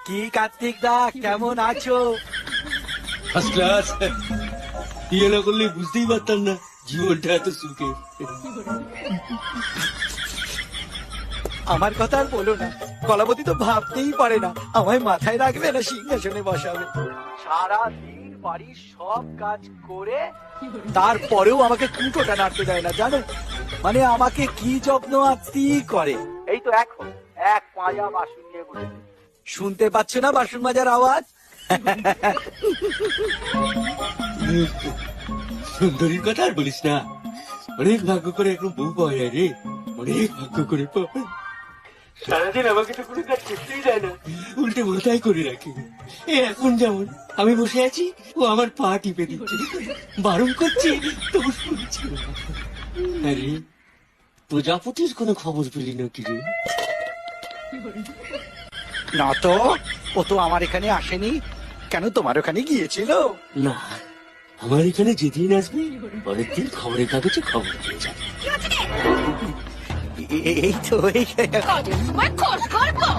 কি কার্তিক দা, কেমন আছো? First class. বিয়ে না করলে বুঝতেই পারতাম না জীবনটা এত সুখে। আমার কথা আর বলো না, কলাবতী তো ভাবতেই পারে না আমায় মাথায় রাখবে না সিংহাসনে বসাবে। সারা দিন বাড়ির সব কাজ করে তারপরেও আমাকে কুটোটা নাড়তে দেয় না, জানো? মানে আমাকে কি যত্ন আত্মি করে। এই তো এখন এক পাঁজা বাসন নিয়ে বসে, শুনতে পাচ্ছ না বাসন মাজার আওয়াজ? সুন্দরীর কথা আর বলিস না, অনেক ভাগ্য করে এখন বউ পাওয়া যায় রে, অনেক ভাগ্য করে পাওয়া। সারাদিন আমাকে তো কোনো কাজ করতেই দেয় না, উল্টে মাথায় করে রাখে। এখন যেমন আমি বসে আছি, ও আমার পা টিপে দিচ্ছে, বারণ করছে তবু শুনছি না। আরে প্রজাপতির কোনো খবর পেলি না কি রে? না তো, ও তো আমার এখানে আসেনি। কেন, তোমার ওখানে গিয়েছিল? না, আমার এখানে যেদিন আসবে পরের দিন খবরের কাগজে খবর পেয়ে যাবে। এই তো কত সময় খোঁজ করবো?